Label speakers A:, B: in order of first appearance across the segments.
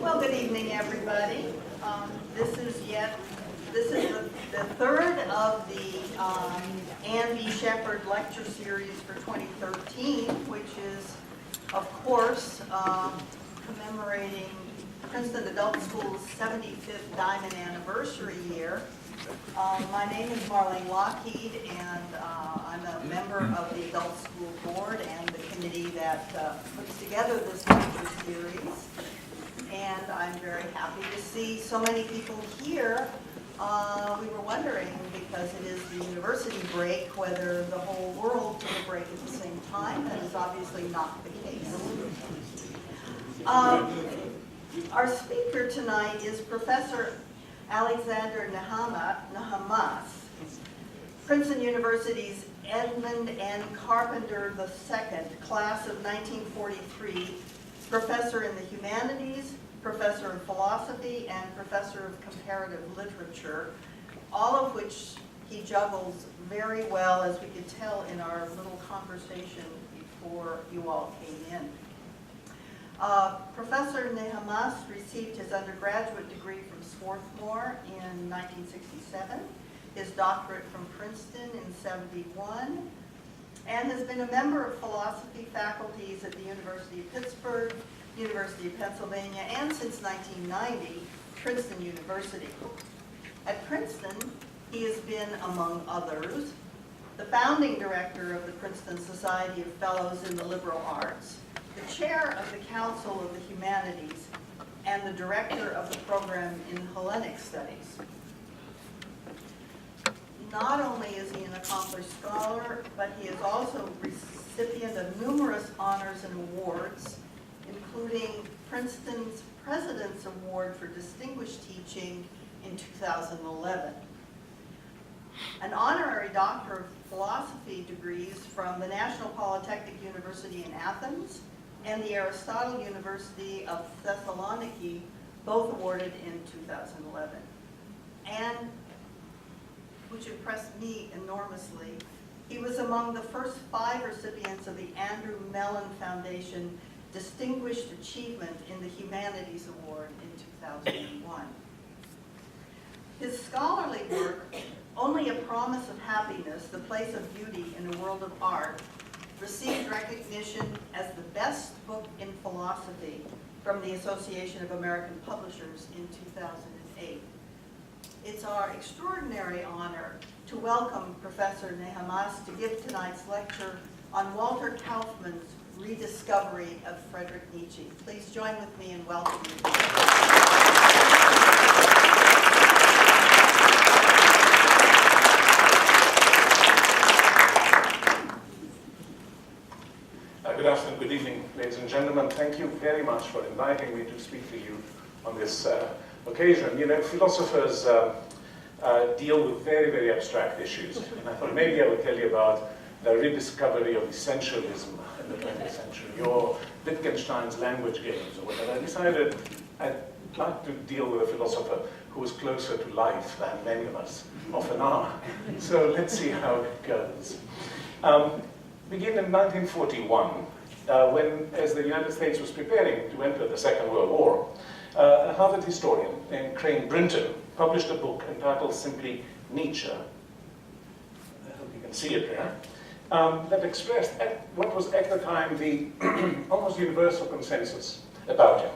A: Well, good evening, everybody. This is the third of the Ann B. Shepard Lecture Series for 2013, which is, of course, commemorating Princeton Adult School's 75th Diamond Anniversary year. My name is Marlene Lockheed, and I'm a member of the Adult School Board and the committee that puts together this lecture series. And I'm very happy to see so many people here. We were wondering, because it is the university break, whether the whole world took a break at the same time. That is obviously not the case. Our speaker tonight is Professor Alexander Nehamas, Princeton University's Edmund N. Carpenter II, class of 1943, professor in the humanities, professor of philosophy, and professor of comparative literature, all of which he juggles very well, as we could tell in our little conversation before you all came in. Professor Nehamas received his undergraduate degree from Swarthmore in 1967, his doctorate from Princeton in 71, and has been a member of philosophy faculties at the University of Pittsburgh, University of Pennsylvania, and since 1990, Princeton University. At Princeton, he has been, among others, the founding director of the Princeton Society of Fellows in the Liberal Arts, the chair of the Council of the Humanities, and the director of the program in Hellenic Studies. Not only is he an accomplished scholar, but he is also recipient of numerous honors and awards, including Princeton's President's Award for Distinguished Teaching in 2011. An honorary Doctor of Philosophy degrees from the National Polytechnic University in Athens and the Aristotle University of Thessaloniki, both awarded in 2011. And, which impressed me enormously, he was among the first 5 recipients of the Andrew Mellon Foundation Distinguished Achievement in the Humanities Award in 2001. His scholarly work, Only a Promise of Happiness, The Place of Beauty in a World of Art, received recognition as the best book in philosophy from the Association of American Publishers in 2008. It's our extraordinary honor to welcome Professor Nehamas to give tonight's lecture on Walter Kaufmann's Rediscovery of Friedrich Nietzsche. Please join with me in welcoming him.
B: Good afternoon, good evening, ladies and gentlemen. Thank you very much for inviting me to speak to you on this occasion. You know, philosophers deal with very, very abstract issues. And I thought maybe I would tell you about the rediscovery of essentialism in the 20th century, or Wittgenstein's language games, or whatever. I decided I'd like to deal with a philosopher who was closer to life than many of us often are. So let's see how it goes. Begin in 1941, when, as the United States was preparing to enter the Second World War, a Harvard historian named Crane Brinton published a book entitled simply Nietzsche. I hope you can see it there. That expressed what was at the time the almost universal consensus about him.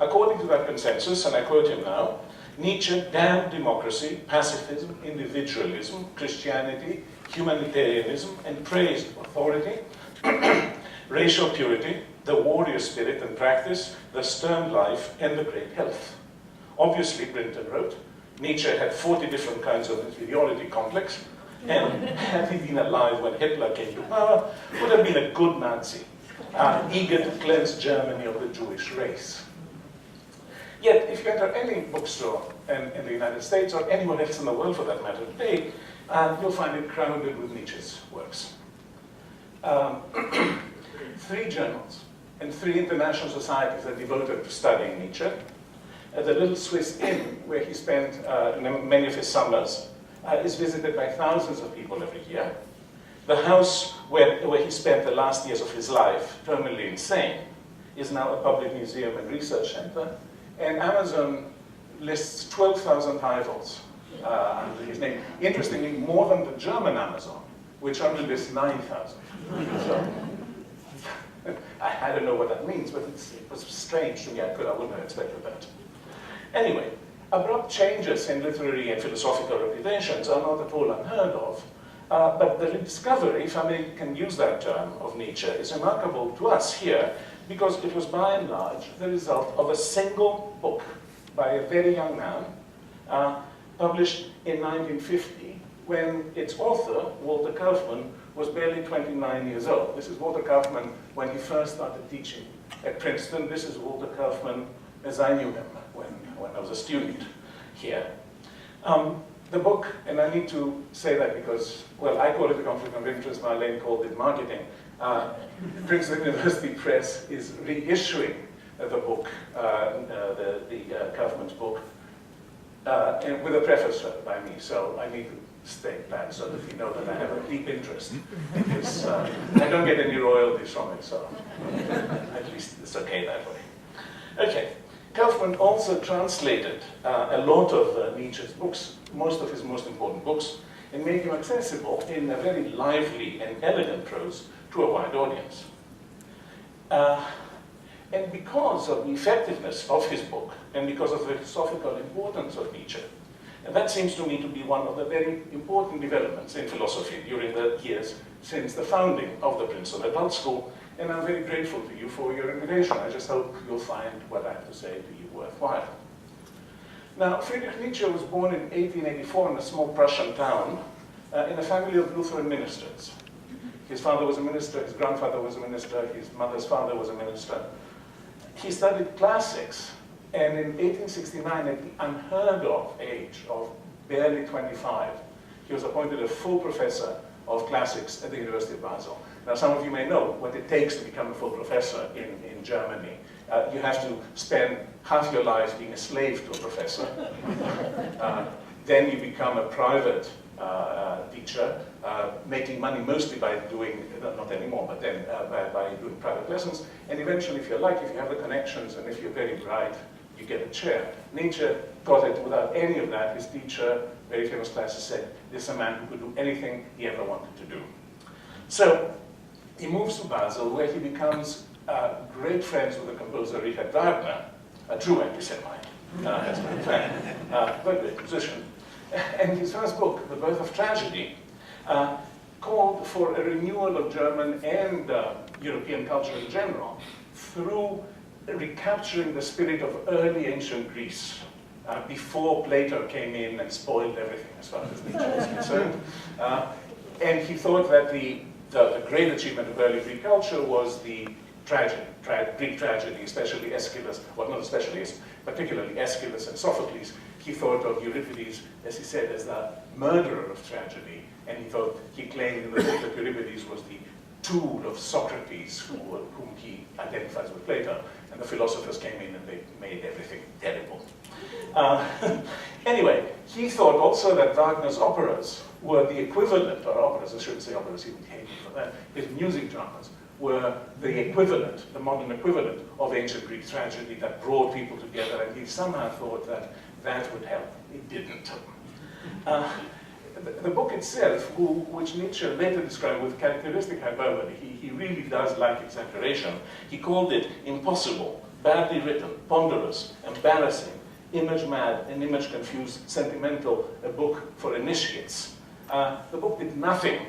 B: According to that consensus, and I quote him now, Nietzsche damned democracy, pacifism, individualism, Christianity, humanitarianism, and praised authority, racial purity, the warrior spirit and practice, the stern life, and the great health. Obviously, Brinton wrote, Nietzsche had 40 different kinds of inferiority complex, and had he been alive when Hitler came to power, would have been a good Nazi, eager to cleanse Germany of the Jewish race. Yet, if you enter any bookstore in the United States, or anywhere else in the world for that matter today, you'll find it crowded with Nietzsche's works. 3 journals and 3 international societies are devoted to studying Nietzsche. The little Swiss inn where he spent many of his summers is visited by thousands of people every year. The house where he spent the last years of his life, terminally insane, is now a public museum and research center. and Amazon lists 12,000 titles under his name. Interestingly, more than the German Amazon, which only lists 9,000. So, I don't know what that means, but it was strange to me. I wouldn't have expected that. Anyway, abrupt changes in literary and philosophical reputations are not at all unheard of. But the rediscovery, if I can use that term, of Nietzsche is remarkable to us here because it was by and large the result of a single book by a very young man, published in 1950, when its author, Walter Kaufmann, was barely 29 years old. This is Walter Kaufmann when he first started teaching at Princeton. This is Walter Kaufmann as I knew him when I was a student here. The book, and I need to say that because, well, I call it a conflict of interest, Marlene called it marketing. Princeton University Press is reissuing the book, the Kaufmann's book, and with a preface by me, so I need to state that so that you know that I have a deep interest in this. I don't get any royalties from it, so at least it's okay that way. Okay. Kaufmann also translated a lot of Nietzsche's books, most of his most important books, and made them accessible in a very lively and elegant prose to a wide audience. And because of the effectiveness of his book, and because of the philosophical importance of Nietzsche, and that seems to me to be one of the very important developments in philosophy during the years since the founding of the Princeton Adult School, and I'm very grateful to you for your invitation. I just hope you'll find what I have to say to you worthwhile. Now, Friedrich Nietzsche was born in 1884 in a small Prussian town in a family of Lutheran ministers. His father was a minister, his grandfather was a minister, his mother's father was a minister. He studied classics, and in 1869, at the unheard of age of barely 25, he was appointed a full professor of classics at the University of Basel. Now, some of you may know what it takes to become a full professor in Germany. You have to spend half your life being a slave to a professor. Then you become a private teacher, making money mostly by doing, not anymore, but then by doing private lessons. And eventually, if you're lucky, if you have the connections, and if you're very bright, you get a chair. Nietzsche got it without any of that. His teacher, very famous classicist, said, this is a man who could do anything he ever wanted to do. So he moves to Basel, where he becomes great friends with the composer Richard Wagner, a true anti-Semite, as my friend, but great musician. And his first book, The Birth of Tragedy, called for a renewal of German and European culture in general through recapturing the spirit of early ancient Greece, before Plato came in and spoiled everything as far as Nietzsche was concerned. And he thought that the great achievement of early Greek culture was the tragedy, Greek tragedy, especially Aeschylus, well, not especially, particularly Aeschylus and Sophocles. He thought of Euripides, as he said, as the murderer of tragedy, and he claimed in the book that Euripides was the tool of Socrates, whom he identifies with Plato, and the philosophers came in and they made everything terrible. Anyway, he thought also that Wagner's operas were the equivalent, or operas, I shouldn't say operas, he would hate me for that, his music dramas were the equivalent, the modern equivalent of ancient Greek tragedy that brought people together, and he somehow thought that that would help. It didn't. The book itself, which Nietzsche later described with characteristic hyperbole, he really does like exaggeration. He called it impossible, badly written, ponderous, embarrassing, image-mad and image-confused, sentimental, a book for initiates. The book did nothing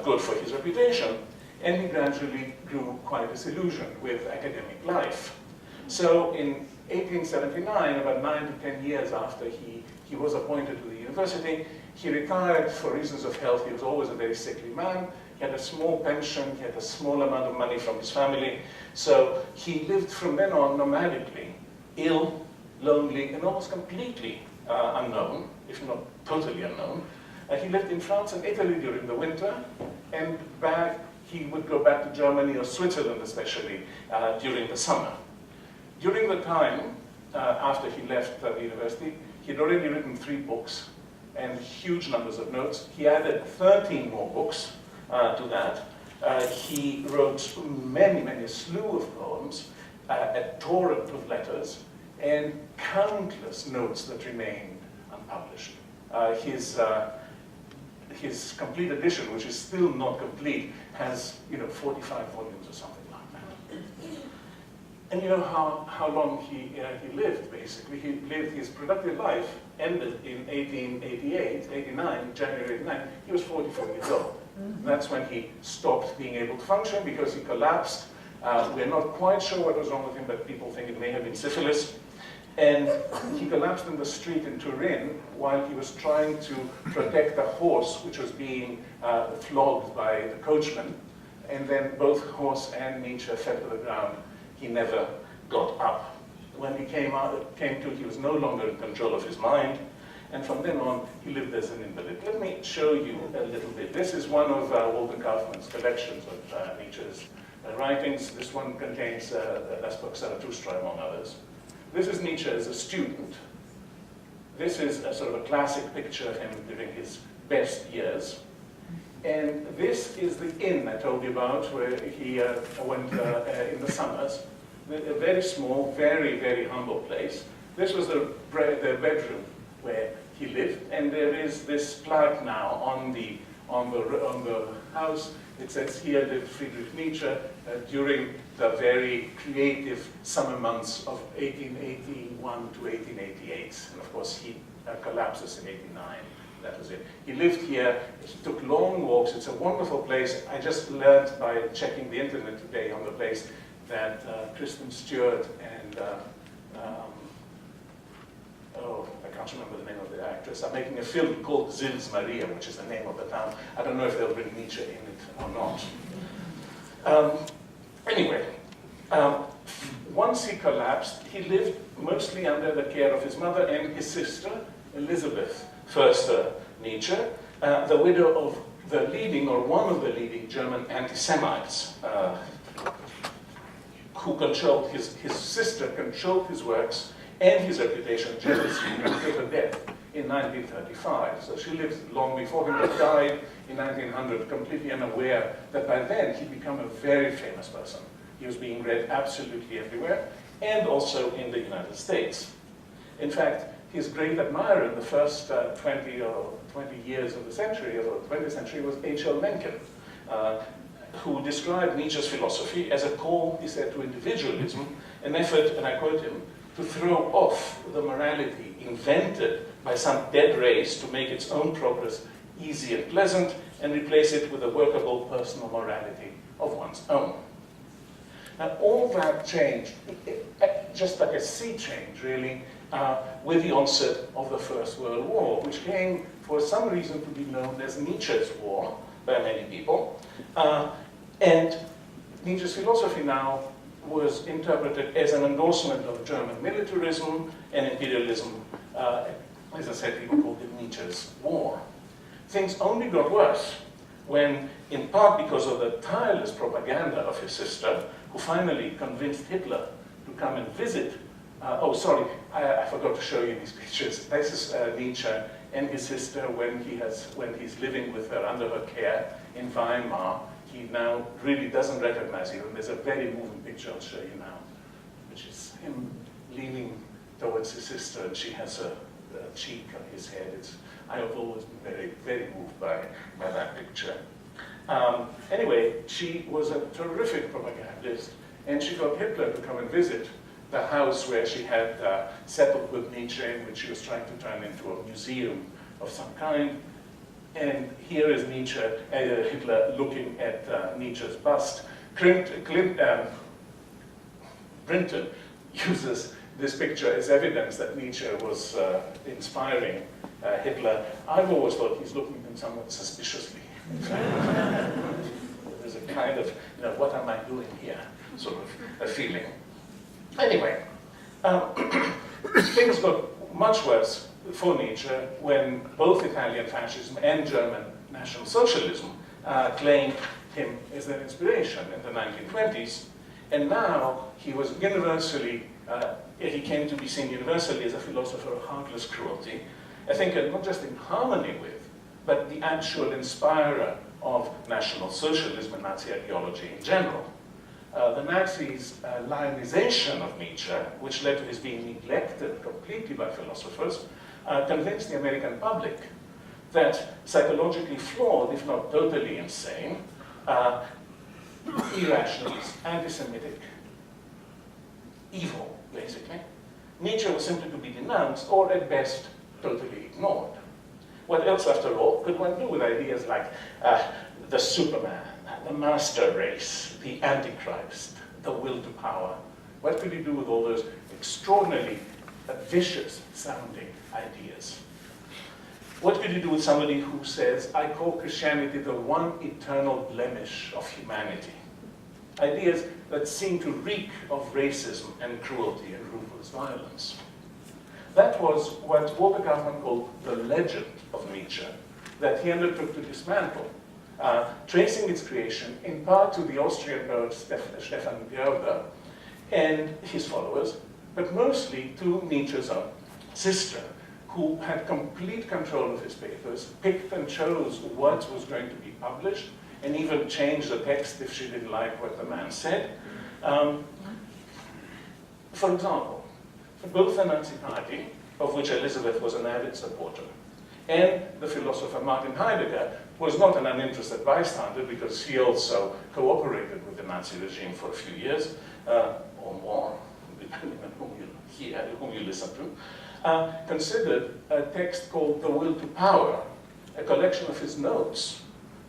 B: good for his reputation, and he gradually grew quite disillusioned with academic life. So in 1879, about 9 to 10 years after he was appointed to the university, he retired for reasons of health. He was always a very sickly man. He had a small pension. He had a small amount of money from his family. So he lived from then on nomadically, ill, lonely, and almost completely unknown, if not totally unknown. He lived in France and Italy during the winter, and he would go back to Germany or Switzerland especially during the summer. During the time after he left the university, he had already written 3 books and huge numbers of notes. He added 13 more books to that. He wrote many, a slew of poems, a torrent of letters, and countless notes that remain unpublished. His complete edition, which is still not complete, has 45 volumes or something like that. And you know how long he lived, basically. His productive life ended in 89, January 89. He was 44 years old. That's when he stopped being able to function because he collapsed. We're not quite sure what was wrong with him, but people think it may have been syphilis. And he collapsed in the street in Turin while he was trying to protect a horse which was being flogged by the coachman. And then both horse and Nietzsche fell to the ground. He never got up. When he came to, he was no longer in control of his mind. And from then on, he lived as an invalid. Let me show you a little bit. This is one of Walter Kaufmann's collections of Nietzsche's writings. This one contains Das Buch Zarathustra, among others. This is Nietzsche as a student. This is a sort of a classic picture of him during his best years. And this is the inn I told you about, where he went in the summers. A very small, very, very humble place. This was the bedroom where he lived, and there is this plaque now on the house. It says, "Here lived Friedrich Nietzsche during the very creative summer months of 1881 to 1888. And of course, he collapses in 89. That was it. He lived here. He took long walks. It's a wonderful place. I just learned by checking the internet today on the place that Kristen Stewart and I can't remember the name of the actress, are making a film called Zils Maria, which is the name of the town. I don't know if they'll bring Nietzsche in it or not. Anyway, once he collapsed, he lived mostly under the care of his mother and his sister, Elizabeth Förster Nietzsche, the widow of the leading, or one of the leading German anti-Semites, who controlled his sister controlled his works and his reputation jealously until her death in 1935. So she lived long before him, but died in 1900, completely unaware that by then he'd become a very famous person. He was being read absolutely everywhere, and also in the United States. In fact, his great admirer in the first 20 years of the century, or 20th century, was H.L. Mencken, who described Nietzsche's philosophy as a call, he said, to individualism, an effort, and I quote him, to throw off the morality invented by some dead race to make its own progress easy and pleasant, and replace it with a workable personal morality of one's own. Now, all that changed, just like a sea change, really, with the onset of the First World War, which came, for some reason, to be known as Nietzsche's War by many people. And Nietzsche's philosophy now was interpreted as an endorsement of German militarism and imperialism. As I said, people called it Nietzsche's War. Things only got worse when, in part because of the tireless propaganda of his sister, who finally convinced Hitler to come and visit. I forgot to show you these pictures. This is Nietzsche and his sister when he's living with her under her care in Weimar. He now really doesn't recognize you, and there's a very moving picture I'll show you now, which is him leaning towards his sister, and she has a cheek on his head. I have always been very, very moved by that picture. Anyway, she was a terrific propagandist, and she got Hitler to come and visit the house where she had settled with Nietzsche, which she was trying to turn into a museum of some kind. And here is Nietzsche, Hitler looking at Nietzsche's bust. Brinton uses this picture as evidence that Nietzsche was inspiring Hitler. I've always thought he's looking at him somewhat suspiciously. There's a kind of, what am I doing here, sort of a feeling. Anyway, things got much worse for Nietzsche when both Italian fascism and German National Socialism claimed him as their inspiration in the 1920s. And now he was universally, he came to be seen universally as a philosopher of heartless cruelty. I think not just in harmony with, but the actual inspirer of National Socialism and Nazi ideology in general. the Nazis' lionization of Nietzsche, which led to his being neglected completely by philosophers, convinced the American public that psychologically flawed, if not totally insane, irrationalist, anti-Semitic, evil, basically, Nietzsche was simply to be denounced, or at best, totally ignored. What else, after all, could one do with ideas like the Superman, the master race, the Antichrist, the will to power? What could you do with all those extraordinarily vicious-sounding ideas? What could you do with somebody who says, I call Christianity the one eternal blemish of humanity? Ideas that seem to reek of racism and cruelty and ruthless violence. That was what Walter Kaufmann called the legend of Nietzsche, that he undertook to dismantle, tracing its creation in part to the Austrian poet Stefan Gerber and his followers, but mostly to Nietzsche's own sister, who had complete control of his papers, picked and chose what was going to be published, and even changed the text if she didn't like what the man said. For example, both the Nazi Party, of which Elizabeth was an avid supporter, and the philosopher Martin Heidegger was not an uninterested bystander because he also cooperated with the Nazi regime for a few years, or more, depending on whom you hear, whom you listen to, considered a text called The Will to Power, a collection of his notes,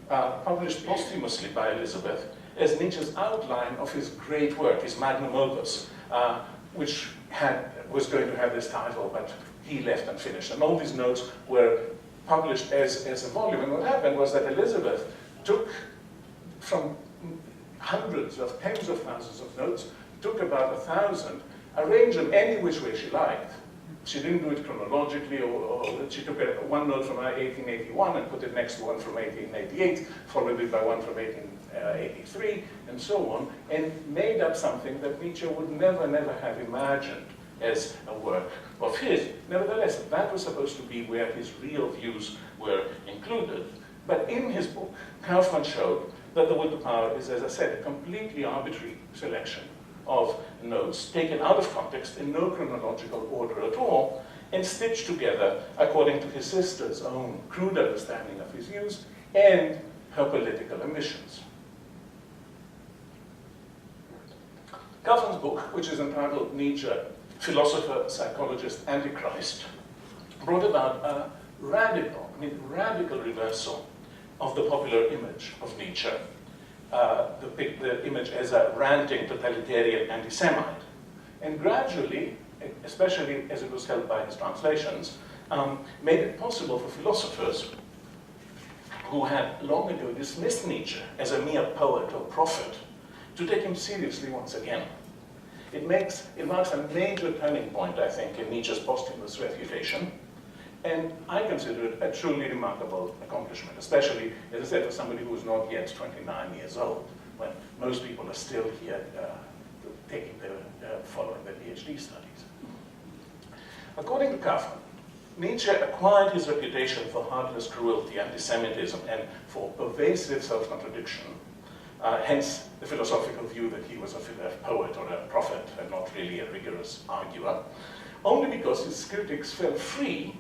B: published posthumously by Elizabeth, as Nietzsche's outline of his great work, his magnum opus, which was going to have this title, but he left unfinished. And all these notes were published as a volume. And what happened was that Elizabeth took from hundreds of tens of thousands of notes, took about 1,000, arranged them any which way she liked. She didn't do it chronologically, or she took one note from 1881 and put it next to one from 1888, followed it by one from 1883, and so on, and made up something that Nietzsche would never have imagined as a work of his. Nevertheless, that was supposed to be where his real views were included. But in his book, Kaufmann showed that The Will to Power is, as I said, a completely arbitrary selection of notes taken out of context in no chronological order at all, and stitched together according to his sister's own crude understanding of his views and her political ambitions. Kaufmann's book, which is entitled Nietzsche, Philosopher, Psychologist, Antichrist, brought about a radical reversal of the popular image of Nietzsche, the image as a ranting totalitarian anti-Semite. And gradually, especially as it was held by his translations, made it possible for philosophers who had long ago dismissed Nietzsche as a mere poet or prophet to take him seriously once again. It marks a major turning point, I think, in Nietzsche's posthumous refutation, and I consider it a truly remarkable accomplishment, especially, as I said, for somebody who is not yet 29 years old, when most people are still here following their PhD studies. According to Kaufmann, Nietzsche acquired his reputation for heartless cruelty, anti-Semitism, and for pervasive self-contradiction, hence the philosophical view that he was a poet or a prophet and not really a rigorous arguer, only because his critics felt free,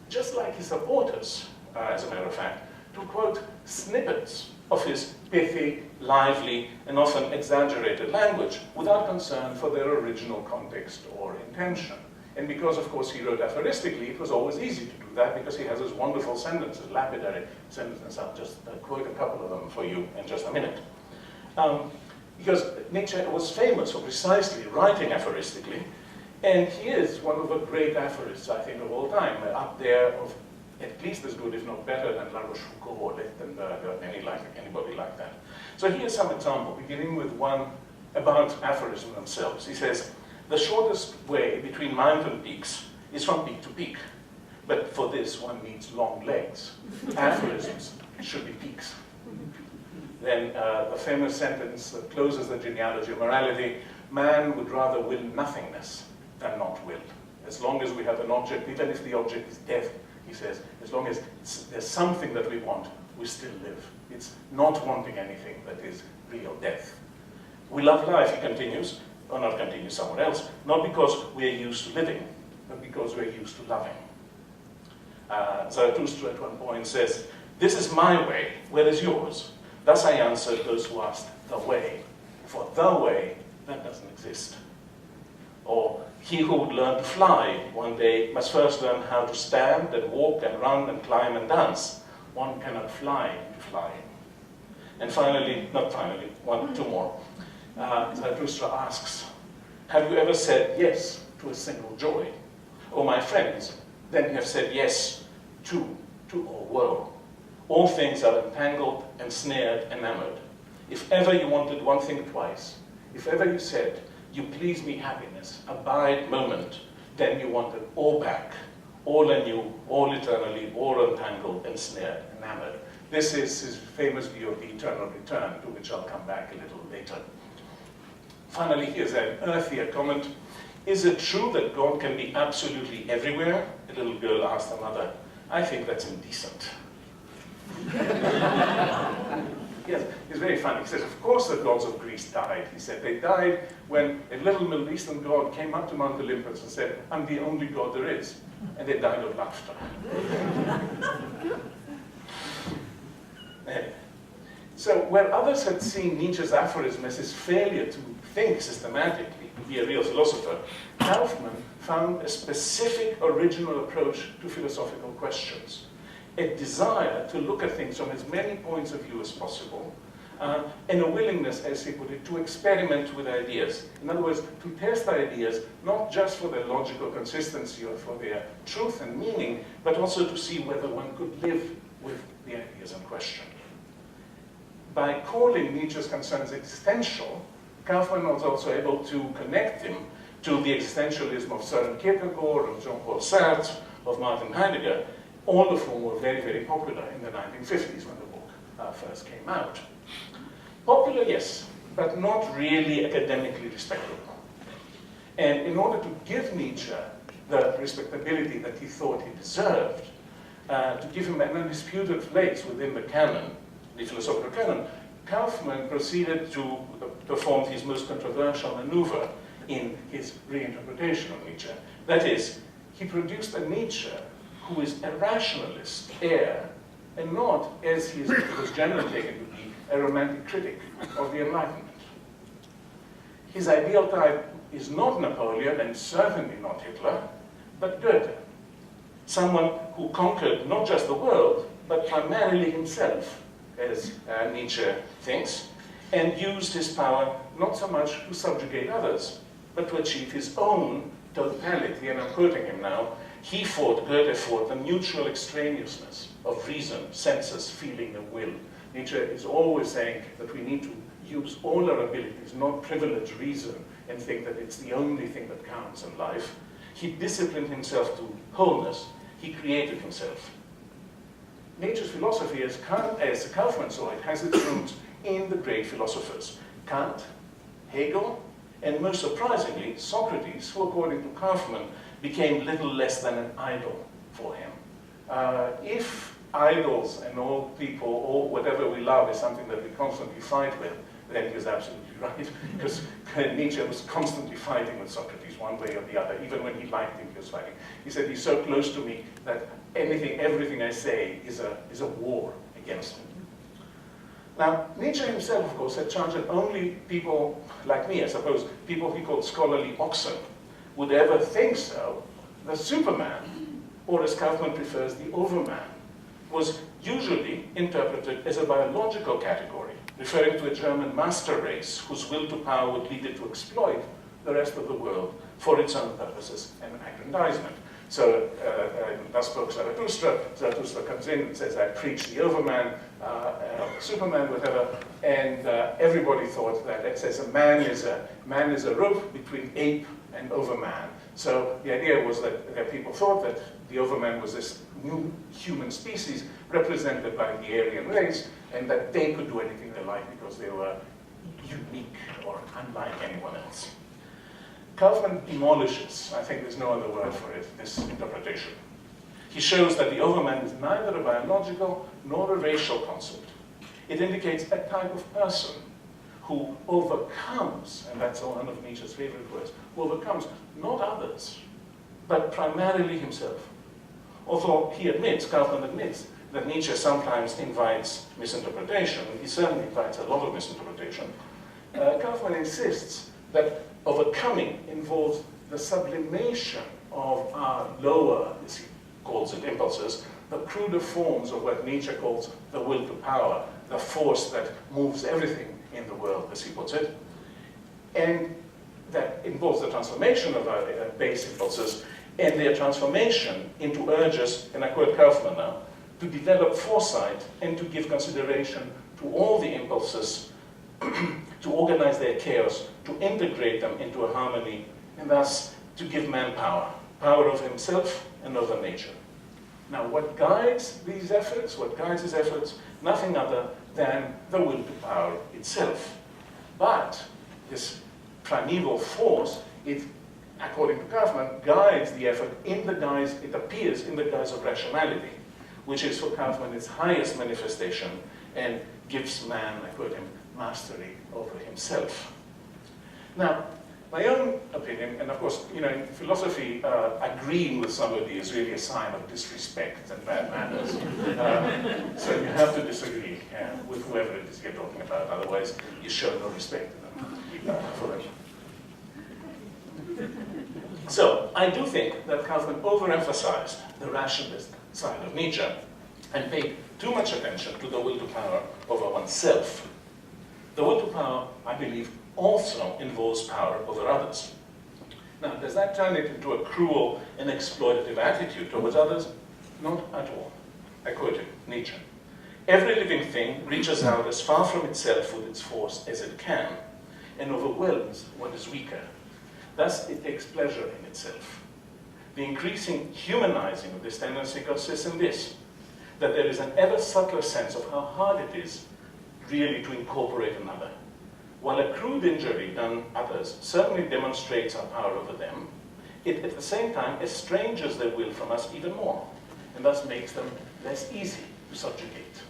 B: just like his supporters, as a matter of fact, to quote snippets of his pithy, lively, and often exaggerated language without concern for their original context or intention. And because, of course, he wrote aphoristically, it was always easy to do that because he has those wonderful sentences, lapidary sentences. I'll just quote a couple of them for you in just a minute. Because Nietzsche was famous for precisely writing aphoristically, and he is one of the great aphorists, I think, of all time, up there of at least as good, if not better, than La Rochefoucauld or Lichtenberg or anybody like that. So here's some example, beginning with one about aphorism themselves. He says, the shortest way between mountain peaks is from peak to peak, but for this one needs long legs. Aphorisms should be peaks. Then the famous sentence that closes the genealogy of morality, man would rather will nothingness than not will. As long as we have an object, even if the object is death, he says, as long as there's something that we want, we still live. It's not wanting anything that is real death. We love life, he continues, or not continues, someone else, not because we're used to living, but because we're used to loving. Zarathustra at one point says, "This is my way, where is yours? Thus I answered those who asked the way. For the way, that doesn't exist." Or, "He who would learn to fly one day must first learn how to stand and walk and run and climb and dance. One cannot fly to fly." And finally, not finally, two more. Zarathustra asks, "Have you ever said yes to a single joy? O my friends, then you have said yes to all woe. All things are entangled, ensnared, enamored. If ever you wanted one thing twice, if ever you said, 'You please me happiness, abide moment,' then you wanted all back, all anew, all eternally, all entangled, ensnared, enamored." This is his famous view of the eternal return, to which I'll come back a little later. Finally, here's an earthier comment. "Is it true that God can be absolutely everywhere?" A little girl asked her mother. "I think that's indecent." Yes, it's very funny. He says, "Of course the gods of Greece died." He said, "They died when a little Middle Eastern god came up to Mount Olympus and said, 'I'm the only god there is.' And they died of laughter." So where others had seen Nietzsche's aphorism as his failure to think systematically, to be a real philosopher, Kaufmann found a specific original approach to philosophical questions. A desire to look at things from as many points of view as possible, and a willingness, as he put it, to experiment with ideas. In other words, to test ideas not just for their logical consistency or for their truth and meaning, but also to see whether one could live with the ideas in question. By calling Nietzsche's concerns existential, Kaufmann was also able to connect him to the existentialism of Søren Kierkegaard, of Jean-Paul Sartre, of Martin Heidegger, all of whom were very, very popular in the 1950s when the book first came out. Popular, yes, but not really academically respectable. And in order to give Nietzsche the respectability that he thought he deserved, to give him an undisputed place within the canon, the philosophical canon, Kaufmann proceeded to perform his most controversial maneuver in his reinterpretation of Nietzsche. That is, he produced a Nietzsche who is a rationalist, and not, as he was generally taken to be, a romantic critic of the Enlightenment. His ideal type is not Napoleon, and certainly not Hitler, but Goethe. Someone who conquered not just the world, but primarily himself, as Nietzsche thinks, and used his power not so much to subjugate others, but to achieve his own totality. And I'm quoting him now. Goethe fought the mutual extraneousness of reason, senses, feeling, and will. Nietzsche is always saying that we need to use all our abilities, not privilege reason, and think that it's the only thing that counts in life. He disciplined himself to wholeness. He created himself. Nietzsche's philosophy, as Kaufmann saw it, has its roots in the great philosophers. Kant, Hegel, and most surprisingly, Socrates, who according to Kaufmann, became little less than an idol for him. If idols and all people, or whatever we love, is something that we constantly fight with, then he was absolutely right, because Nietzsche was constantly fighting with Socrates one way or the other. Even when he liked him, he was fighting. He said, "He's so close to me that everything I say is a war against him." Now, Nietzsche himself, of course, had charged that only people like me, I suppose, people he called scholarly oxen, would ever think so. The Superman, or as Kaufmann prefers, the Overman, was usually interpreted as a biological category, referring to a German master race whose will to power would lead it to exploit the rest of the world for its own purposes and aggrandizement. So, thus spoke Zarathustra. Zarathustra comes in and says, "I preach the Overman, Superman, whatever," and everybody thought that it says a man is a rope between ape and Overman. So the idea was that people thought that the Overman was this new human species represented by the Aryan race, and that they could do anything they liked because they were unique or unlike anyone else. Kaufmann demolishes, I think there's no other word for it, this interpretation. He shows that the Overman is neither a biological nor a racial concept. It indicates a type of person who overcomes, and that's one of Nietzsche's favorite words, who overcomes not others, but primarily himself. Although Kaufmann admits, that Nietzsche sometimes invites misinterpretation, and he certainly invites a lot of misinterpretation, Kaufmann insists that overcoming involves the sublimation of our lower, as he calls it, impulses, the cruder forms of what Nietzsche calls the will to power, the force that moves everything in the world, as he puts it. And that involves the transformation of our base impulses and their transformation into urges, and I quote Kaufmann now, to develop foresight and to give consideration to all the impulses, to organize their chaos, to integrate them into a harmony, and thus to give man power, power of himself and over nature. Now, what guides these efforts, nothing other than the will to power itself. But this primeval force, it, according to Kaufmann, guides the effort in the guise, it appears in the guise of rationality, which is for Kaufmann its highest manifestation and gives man, I quote him, mastery over himself. Now, my own opinion, and of course, you know, in philosophy, agreeing with somebody is really a sign of disrespect and bad manners. So you have to disagree with whoever it is you're talking about, otherwise you show no respect to them. So I do think that Kaufmann overemphasized the rationalist side of Nietzsche and paid too much attention to the will to power over oneself. The will to power, I believe, also involves power over others. Now, does that turn it into a cruel and exploitative attitude towards others? Not at all. I quote him, Nietzsche. Every living thing reaches out as far from itself with its force as it can and overwhelms what is weaker. Thus, it takes pleasure in itself. The increasing humanizing of this tendency consists in this, that there is an ever subtler sense of how hard it is really to incorporate another. While a crude injury done others certainly demonstrates our power over them, it at the same time estranges their will from us even more, and thus makes them less easy to subjugate.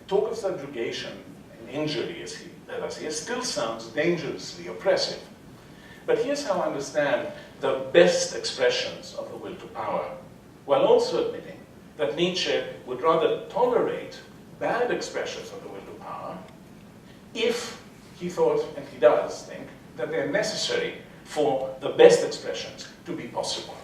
B: Talk of subjugation and injury, as he does here, still sounds dangerously oppressive. But here's how I understand the best expressions of the will to power, while also admitting that Nietzsche would rather tolerate bad expressions of the will to power if he thought, and he does think, that they're necessary for the best expressions to be possible.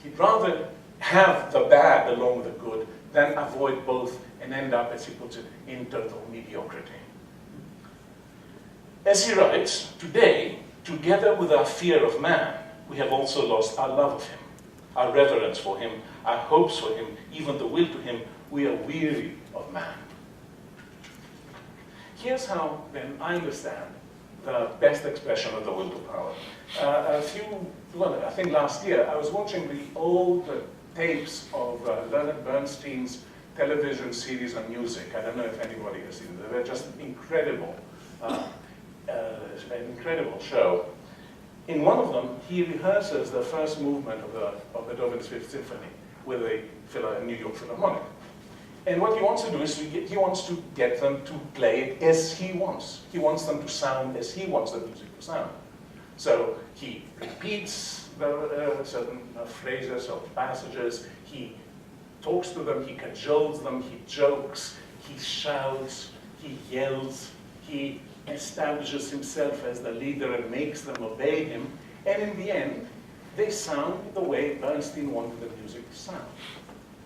B: He'd rather have the bad along with the good than avoid both and end up, as he puts it, in total mediocrity. As he writes, today, together with our fear of man, we have also lost our love of him, our reverence for him, our hopes for him, even the will to him. We are weary of man. Here's how, then, I understand the best expression of the will to power. I think last year, I was watching the old tapes of Leonard Bernstein's television series on music. I don't know if anybody has seen them. They're just incredible, an incredible show. In one of them, he rehearses the first movement of Beethoven's Fifth Symphony with a New York Philharmonic. And what he wants to do is he wants to get them to play it as he wants. He wants them to sound as he wants the music to sound. So he repeats certain phrases or passages, he talks to them, he cajoles them, he jokes, he shouts, he yells, he establishes himself as the leader and makes them obey him, and in the end, they sound the way Bernstein wanted the music to sound.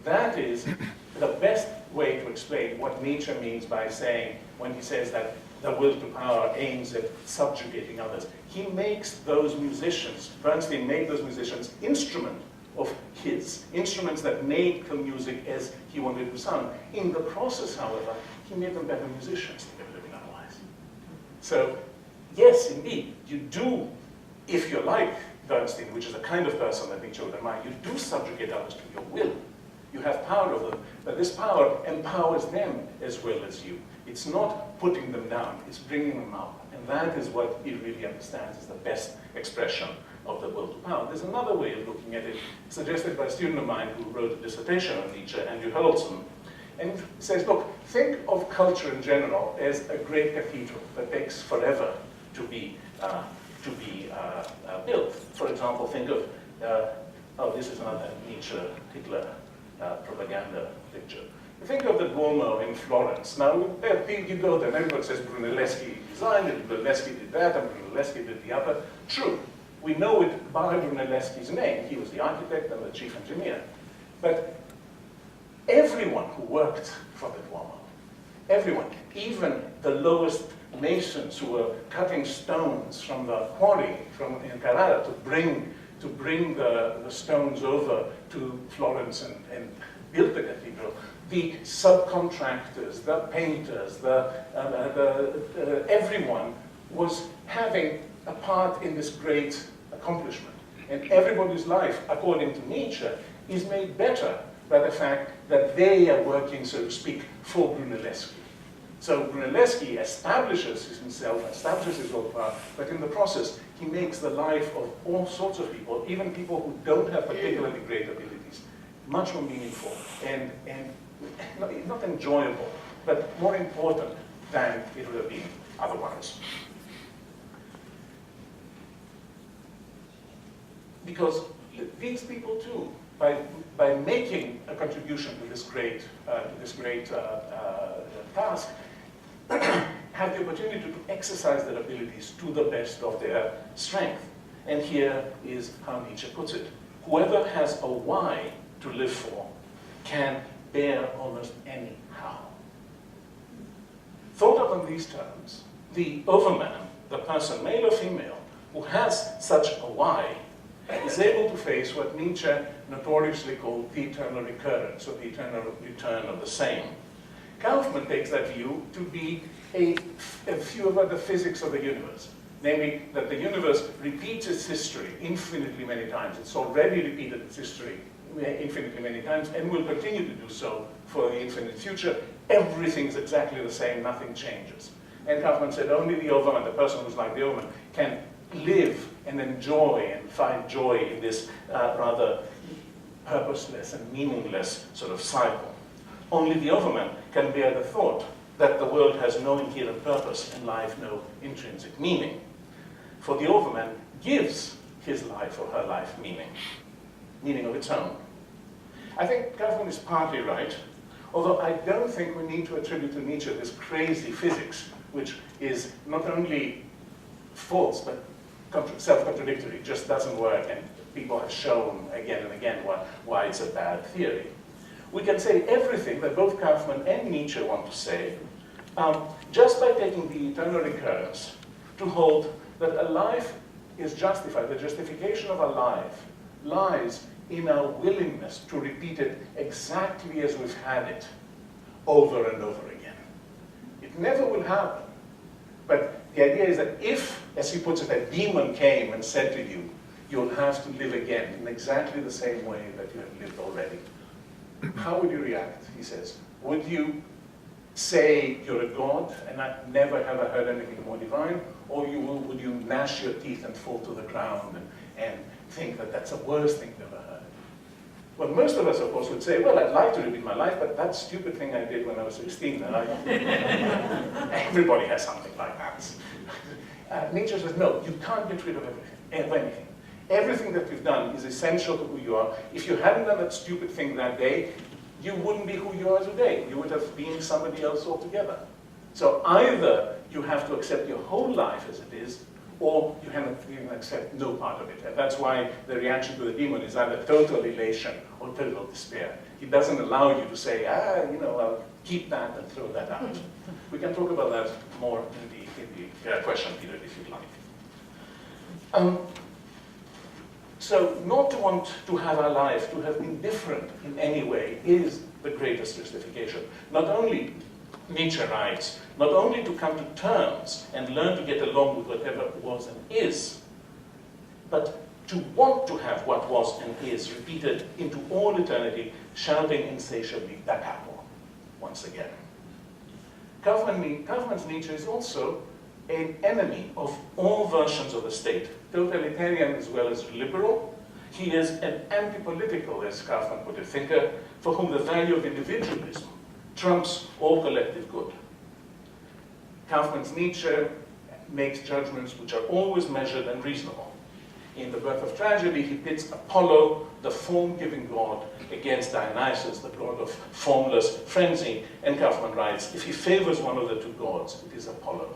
B: That is the best way to explain what Nietzsche means by saying, when he says that the will to power aims at subjugating others. He makes those musicians, Bernstein made those musicians instruments of his, instruments that made the music as he wanted it to sound. In the process, however, he made them better musicians than they would have been otherwise. So, yes, indeed, you do, if you're like Bernstein, which is the kind of person that Nietzsche would admire, you do subjugate others to your will. You have power over them, but this power empowers them as well as you. It's not putting them down, it's bringing them up. And that is what he really understands as the best expression of the will to power. There's another way of looking at it, suggested by a student of mine who wrote a dissertation on Nietzsche, Andrew Hurlson, And he says, look, think of culture in general as a great cathedral that takes forever to be built. For example, think of, oh, this is another Nietzsche, Hitler propaganda picture. Think of the Duomo in Florence. Now, you go there, and everybody says Brunelleschi designed it, Brunelleschi did that, and Brunelleschi did the other. True, we know it by Brunelleschi's name. He was the architect and the chief engineer. But everyone who worked for the Duomo, everyone, even the lowest masons who were cutting stones from the quarry in Carrara to bring the stones over to Florence and build the cathedral, the subcontractors, the painters, everyone was having a part in this great accomplishment. And everybody's life, according to Nietzsche, is made better by the fact that they are working, so to speak, for Brunelleschi. So Brunelleschi establishes himself, establishes his own power, but in the process, he makes the life of all sorts of people, even people who don't have particularly great abilities, much more meaningful and not enjoyable, but more important than it would have been otherwise. Because these people too, by making a contribution to this great task, have the opportunity to exercise their abilities to the best of their strength. And here is how Nietzsche puts it. Whoever has a why to live for can bear almost any how. Thought of in these terms, the overman, the person, male or female, who has such a why, is able to face what Nietzsche notoriously called the eternal recurrence, or the eternal return of the same. Kaufmann takes that view to be a view about the physics of the universe, namely that the universe repeats its history infinitely many times. It's already repeated its history infinitely many times and will continue to do so for the infinite future. Everything's exactly the same, nothing changes. And Kaufmann said only the overman, the person who's like the overman, can live and enjoy and find joy in this rather purposeless and meaningless sort of cycle. Only the overman can bear the thought that the world has no inherent purpose and life no intrinsic meaning. For the overman gives his life or her life meaning of its own. I think Kaufmann is partly right, although I don't think we need to attribute to Nietzsche this crazy physics, which is not only false, but self-contradictory, just doesn't work, and people have shown again and again why it's a bad theory. We can say everything that both Kaufmann and Nietzsche want to say, just by taking the eternal recurrence to hold that a life is justified. The justification of a life lies in our willingness to repeat it exactly as we've had it over and over again. It never will happen. But the idea is that if, as he puts it, a demon came and said to you, you'll have to live again in exactly the same way that you have lived already, how would you react, he says? Would you say you're a god and I never have I heard anything more divine? Or would you gnash your teeth and fall to the ground and think that that's the worst thing you've ever heard? Well, most of us, of course, would say, well, I'd like to repeat my life, but that stupid thing I did when I was 16, everybody has something like that. Nietzsche says, no, you can't get rid of anything. Everything that you've done is essential to who you are. If you hadn't done that stupid thing that day, you wouldn't be who you are today. You would have been somebody else altogether. So either you have to accept your whole life as it is, or you can accept no part of it. And that's why the reaction to the demon is either total elation or total despair. He doesn't allow you to say, I'll keep that and throw that out. We can talk about that more in the question period if you'd like. So not to want to have our life to have been different in any way is the greatest justification. Not only, Nietzsche writes, not only to come to terms and learn to get along with whatever was and is, but to want to have what was and is repeated into all eternity, shouting insatiably, da capo, once again. Kaufmann's Nietzsche is also an enemy of all versions of the state, totalitarian as well as liberal. He is an anti-political, as Kaufmann put it, thinker for whom the value of individualism trumps all collective good. Kaufmann's Nietzsche makes judgments which are always measured and reasonable. In The Birth of Tragedy, he pits Apollo, the form-giving god, against Dionysus, the god of formless frenzy, and Kaufmann writes, if he favors one of the two gods, it is Apollo.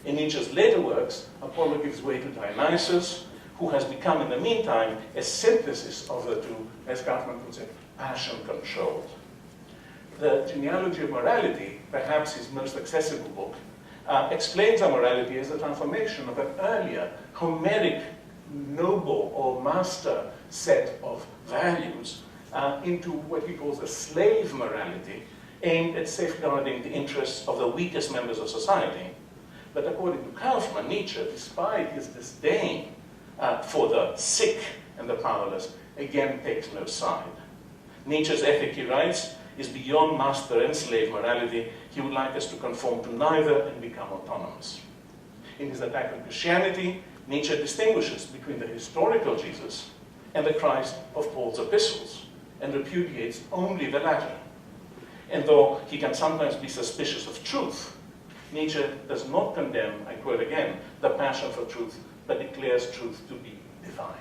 B: In Nietzsche's later works, Apollo gives way to Dionysus, who has become, in the meantime, a synthesis of the two, as Kaufmann puts it, passion-controlled. The Genealogy of Morality, perhaps his most accessible book, explains our morality as a transformation of an earlier, Homeric, noble or master set of values into what he calls a slave morality, aimed at safeguarding the interests of the weakest members of society. But according to Kaufmann, Nietzsche, despite his disdain for the sick and the powerless, again takes no side. Nietzsche's ethic, he writes, is beyond master and slave morality. He would like us to conform to neither and become autonomous. In his attack on Christianity, Nietzsche distinguishes between the historical Jesus and the Christ of Paul's epistles, and repudiates only the latter. And though he can sometimes be suspicious of truth, Nietzsche does not condemn, I quote again, the passion for truth, but declares truth to be divine.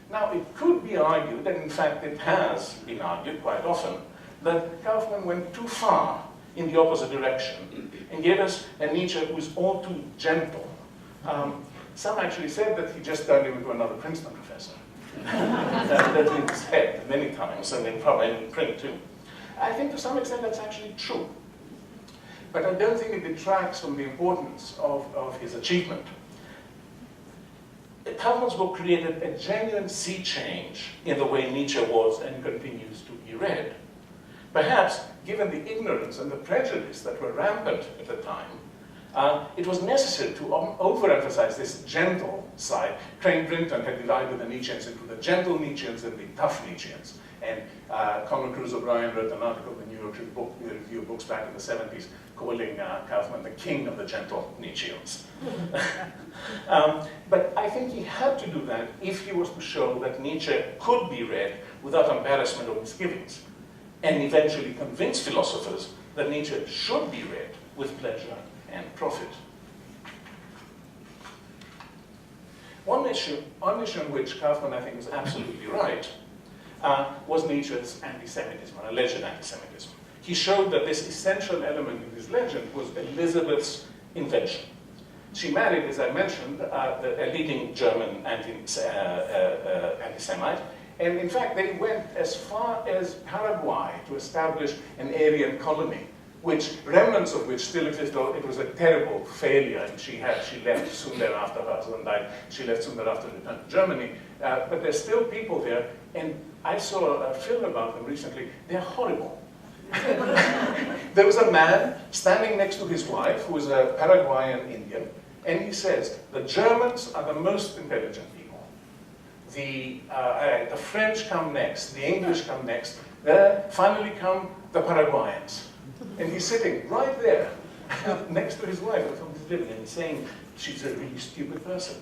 B: Now, it could be argued, and in fact it has been argued quite often, that Kaufmann went too far in the opposite direction and gave us a Nietzsche who is all too gentle. Some actually said that he just turned him into another Princeton professor. That's been said many times, and in print too. I think to some extent that's actually true. But I don't think it detracts from the importance of his achievement. Kaufmann's book created a genuine sea change in the way Nietzsche was and continues to be read. Perhaps, given the ignorance and the prejudice that were rampant at the time, it was necessary to overemphasize this gentle side. Crane Brinton had divided the Nietzscheans into the gentle Nietzscheans and the tough Nietzscheans. And Conor Cruz O'Brien wrote an article in the New York Review of Books back in the 70s calling Kaufmann the king of the gentle Nietzscheans. But I think he had to do that if he was to show that Nietzsche could be read without embarrassment or misgivings, and eventually convince philosophers that Nietzsche should be read with pleasure and profit. One issue on which Kaufmann, I think, was absolutely right, was Nietzsche's anti-Semitism, or alleged anti-Semitism. He showed that this essential element in his legend was Elizabeth's invention. She married, as I mentioned, a leading German anti-Semite, and in fact they went as far as Paraguay to establish an Aryan colony, remnants of which still exist, though it was a terrible failure, and she left soon thereafter, her husband died, she left soon thereafter to return to Germany, but there's still people there, and I saw a film about them recently. They're horrible. There was a man standing next to his wife, who was a Paraguayan Indian, and he says, the Germans are the most intelligent people. The French come next, the English come next, finally come the Paraguayans. And he's sitting right there, next to his wife, with whom he's living, and he's saying, she's a really stupid person.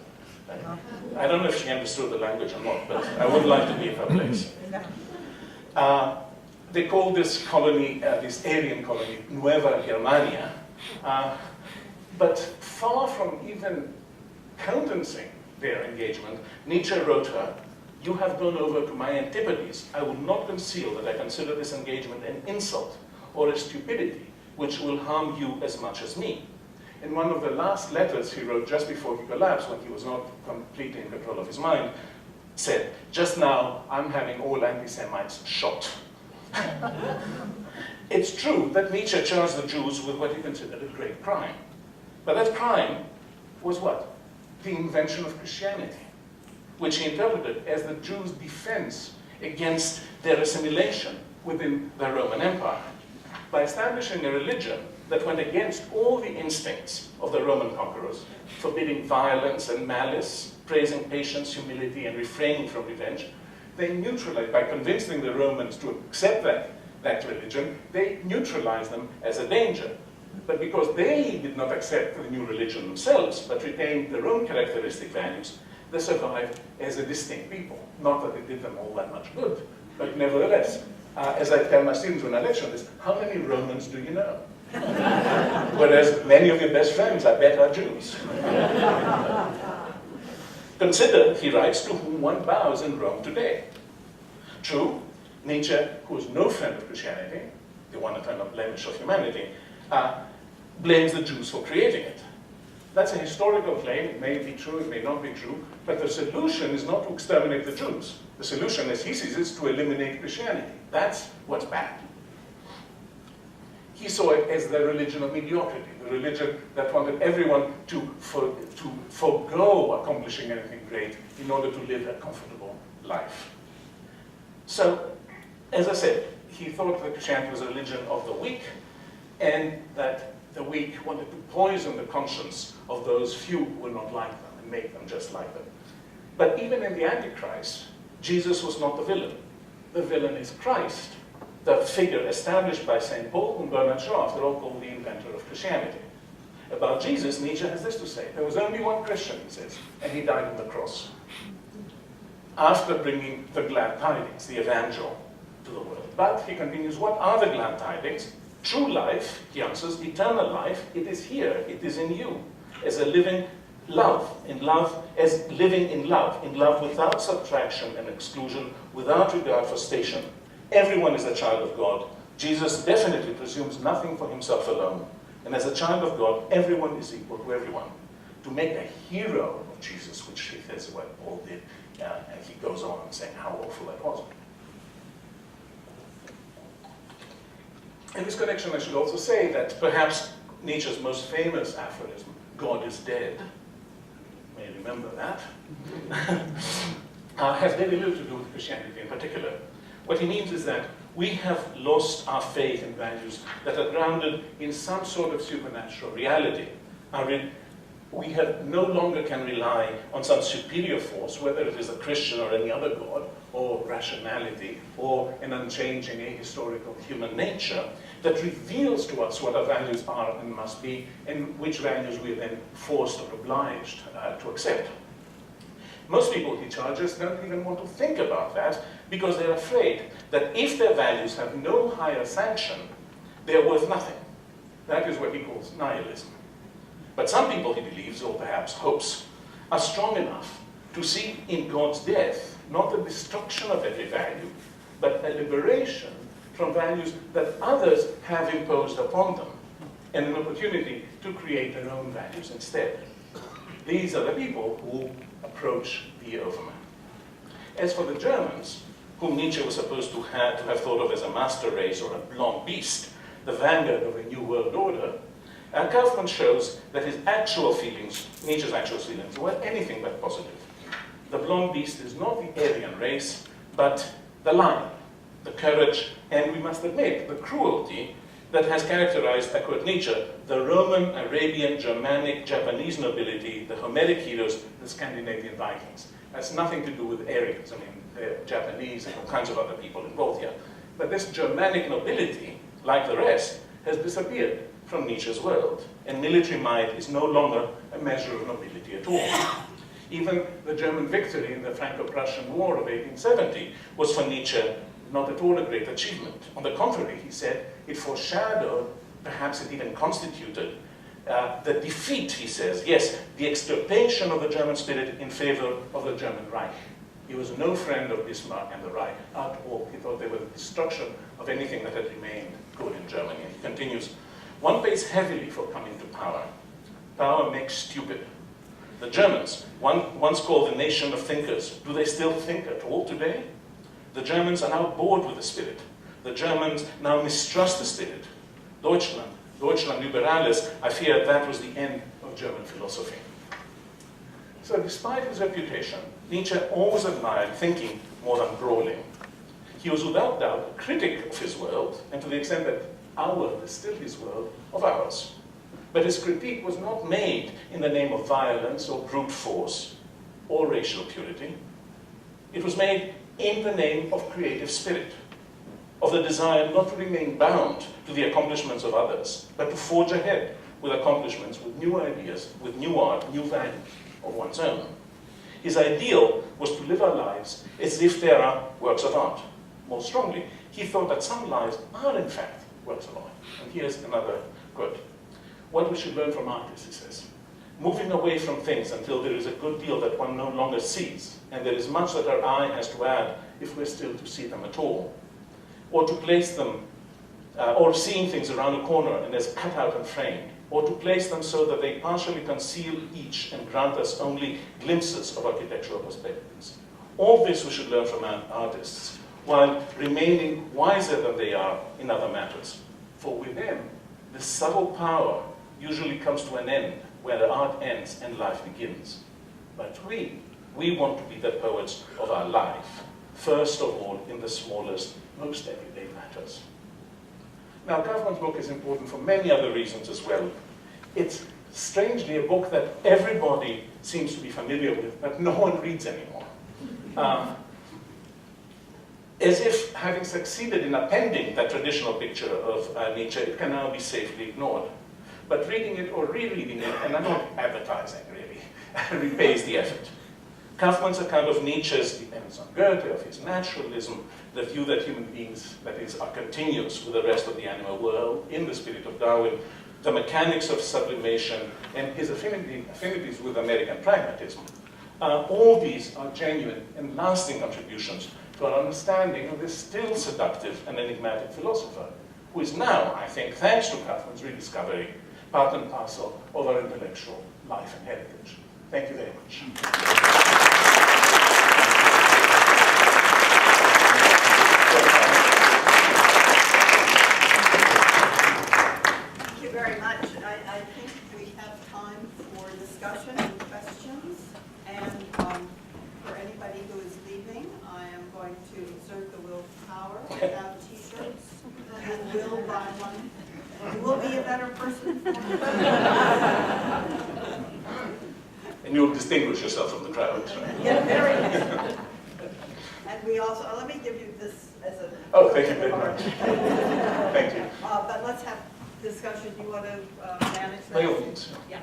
B: I don't know if she understood the language or not, but I would like to be in her place. They call this colony, this Aryan colony, Nueva Germania. But far from even countenancing their engagement, Nietzsche wrote her, you have gone over to my antipodes. I will not conceal that I consider this engagement an insult or a stupidity which will harm you as much as me. In one of the last letters he wrote just before he collapsed, when he was not completely in control of his mind, said, just now I'm having all anti-Semites shot. It's true that Nietzsche charged the Jews with what he considered a great crime. But that crime was what? The invention of Christianity, which he interpreted as the Jews' defense against their assimilation within the Roman Empire. By establishing a religion that went against all the instincts of the Roman conquerors, forbidding violence and malice, praising patience, humility, and refraining from revenge, they neutralized, by convincing the Romans to accept that religion, they neutralized them as a danger. But because they did not accept the new religion themselves, but retained their own characteristic values, they survived as a distinct people. Not that it did them all that much good, but nevertheless, as I tell my students when I lecture on this, how many Romans do you know? Whereas many of your best friends, I bet, are Jews. Consider, he writes, to whom one bows in Rome today. True, Nietzsche, who is no friend of Christianity, the one eternal blemish of humanity, blames the Jews for creating it. That's a historical claim. It may be true, it may not be true, but the solution is not to exterminate the Jews. The solution, as he sees it, is to eliminate Christianity. That's what's bad. He saw it as the religion of mediocrity, the religion that wanted everyone to forego accomplishing anything great in order to live a comfortable life. So, as I said, he thought that Christianity was a religion of the weak, and that the weak wanted to poison the conscience of those few who were not like them and make them just like them. But even in the Antichrist, Jesus was not the villain. The villain is Christ, the figure established by St. Paul and Bernard Shaw, after all, called the inventor of Christianity. About Jesus, Nietzsche has this to say: there was only one Christian, he says, and he died on the cross. After bringing the glad tidings, the evangel, to the world. But, he continues, what are the glad tidings? True life, he answers, eternal life, it is here, it is in you, as a living love, as living in love without subtraction and exclusion, without regard for station. Everyone is a child of God. Jesus definitely presumes nothing for himself alone. And as a child of God, everyone is equal to everyone. To make a hero of Jesus, which he says what Paul did, and he goes on saying how awful that was. In this connection, I should also say that perhaps Nietzsche's most famous aphorism, God is dead, you may remember that, has very little to do with Christianity in particular. What he means is that we have lost our faith in values that are grounded in some sort of supernatural reality. We no longer can rely on some superior force, whether it is a Christian or any other God, or rationality, or an unchanging ahistorical human nature, that reveals to us what our values are and must be, and which values we are then forced or obliged to accept. Most people, he charges, don't even want to think about that, because they're afraid that if their values have no higher sanction, they're worth nothing. That is what he calls nihilism. But some people, he believes, or perhaps hopes, are strong enough to see in God's death not the destruction of every value, but a liberation from values that others have imposed upon them, and an opportunity to create their own values instead. These are the people who approach the Overman. As for the Germans, whom Nietzsche was supposed to have thought of as a master race or a blonde beast, the vanguard of a new world order, Kaufmann shows that his actual feelings, Nietzsche's actual feelings, were anything but positive. The blonde beast is not the Aryan race, but the lion, the courage, and we must admit, the cruelty that has characterized, I quote Nietzsche, the Roman, Arabian, Germanic, Japanese nobility, the Homeric heroes, the Scandinavian Vikings. That's nothing to do with Aryans. I mean, they're Japanese and all kinds of other people involved here. But this Germanic nobility, like the rest, has disappeared from Nietzsche's world, and military might is no longer a measure of nobility at all. Even the German victory in the Franco-Prussian War of 1870 was for Nietzsche not at all a great achievement. On the contrary, he said, it foreshadowed, perhaps it even constituted, the defeat, he says, yes, the extirpation of the German spirit in favor of the German Reich. He was no friend of Bismarck and the Reich at all. He thought they were the destruction of anything that had remained good in Germany. And he continues, one pays heavily for coming to power. Power makes stupid. The Germans, once called the nation of thinkers, do they still think at all today? The Germans are now bored with the spirit. The Germans now mistrust the spirit. Deutschland liberalis, I fear that was the end of German philosophy. So despite his reputation, Nietzsche always admired thinking more than brawling. He was without doubt a critic of his world, and to the extent that our world is still his world, of ours. But his critique was not made in the name of violence or brute force or racial purity. It was made in the name of creative spirit, of the desire not to remain bound to the accomplishments of others, but to forge ahead with accomplishments, with new ideas, with new art, new values of one's own. His ideal was to live our lives as if they are works of art. More strongly, he thought that some lives are in fact works of art. And here's another quote. What we should learn from artists, he says, moving away from things until there is a good deal that one no longer sees, and there is much that our eye has to add if we're still to see them at all, or to place them, or seeing things around a corner and as cut out and framed, or to place them so that they partially conceal each and grant us only glimpses of architectural perspectives. All this we should learn from artists, while remaining wiser than they are in other matters. For with them, the subtle power usually comes to an end, where the art ends and life begins. But we want to be the poets of our life, first of all in the smallest, most everyday matters. Now, Kaufmann's book is important for many other reasons as well. It's strangely a book that everybody seems to be familiar with, but no one reads anymore. As if having succeeded in appending that traditional picture of Nietzsche, it can now be safely ignored. But reading it or rereading it, and I'm not advertising really, repays the effort. Kaufmann's account of Nietzsche's dependence on Goethe, of his naturalism, the view that human beings, that is, are continuous with the rest of the animal world, in the spirit of Darwin, the mechanics of sublimation, and his affinities with American pragmatism. All these are genuine and lasting contributions to our understanding of this still seductive and enigmatic philosopher, who is now, I think, thanks to Kaufmann's rediscovery, part and parcel of our intellectual life and heritage. Thank you very much.
A: Thank you very much. I think we have time for discussion and questions. And for anybody who is leaving, I am going to exert the will of power without t-shirts. You will buy one. You will be a better person for it.
B: And you'll distinguish yourself from the crowd. Right?
A: Yeah, very nice. And we also, let me give you this as a...
B: Oh, thank you very much. Thank you.
A: But let's have discussion. Do you want to manage that?
B: By all means.
A: Yeah.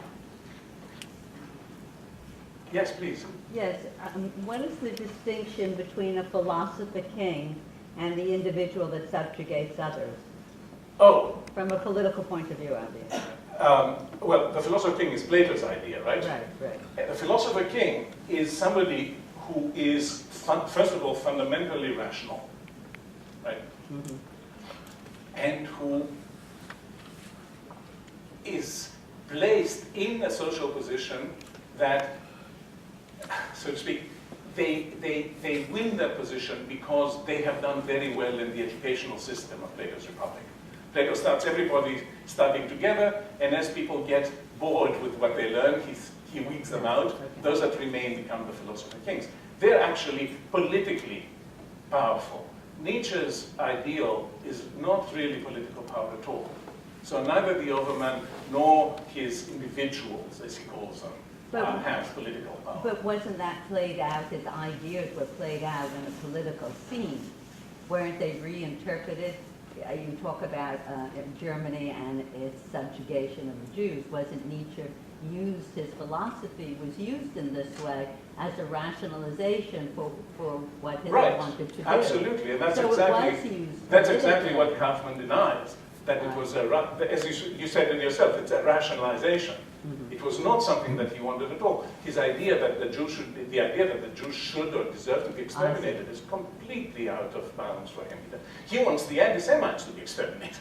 B: Yes, please.
C: Yes. What is the distinction between a philosopher king and the individual that subjugates others?
B: Oh.
C: From a political point of view, obviously.
B: Well, the philosopher king is Plato's idea, right?
C: Right.
B: The philosopher king is somebody who is, first of all, fundamentally rational, right? Mm-hmm. And who is placed in a social position that, so to speak, they win that position because they have done very well in the educational system of Plato's Republic. Plato starts everybody studying together, and as people get bored with what they learn, he weeds them out. Those that remain become the philosopher kings. They're actually politically powerful. Nietzsche's ideal is not really political power at all. So neither the overman nor his individuals, as he calls them, have political power.
C: But wasn't that played out, his ideas were played out in a political scene? Weren't they reinterpreted? You talk about Germany and its subjugation of the Jews. Wasn't Nietzsche used, his philosophy was used in this way as a rationalization for what Hitler wanted to do?
B: Absolutely, and that's
C: so
B: exactly what Kaufmann denies. That it was as you said it yourself, it's a rationalization. Mm-hmm. It was not something that he wanted at all. His idea that the Jews should or deserve to be exterminated is completely out of bounds for him. He wants the anti-Semites to be exterminated.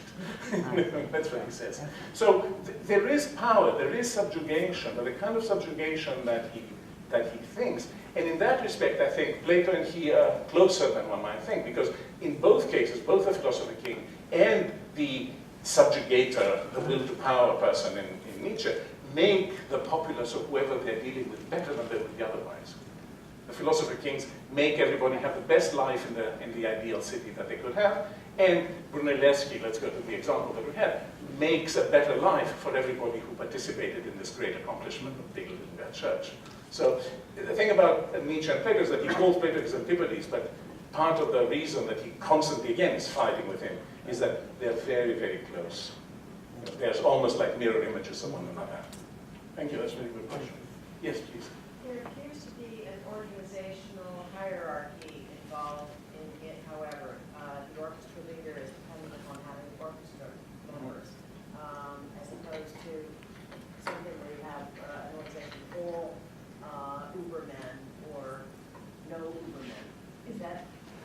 B: That's what he says. So there is power, there is subjugation, but the kind of subjugation that he thinks. And in that respect, I think Plato and he are closer than one might think, because in both cases, both the philosopher king and the subjugator, the will to power person in Nietzsche, make the populace or whoever they're dealing with better than they would be otherwise. The philosopher kings make everybody have the best life in the ideal city that they could have, and Brunelleschi, let's go to the example that we had, makes a better life for everybody who participated in this great accomplishment of building that church. So the thing about Nietzsche and Plato is that he calls Plato his antipodes, but part of the reason that he constantly, again, is fighting with him is that they're very, very close. There's almost like mirror images of one another. Thank you, that's a really good question. Yes, please.
D: There appears to be an organizational hierarchy involved in it, however. The orchestra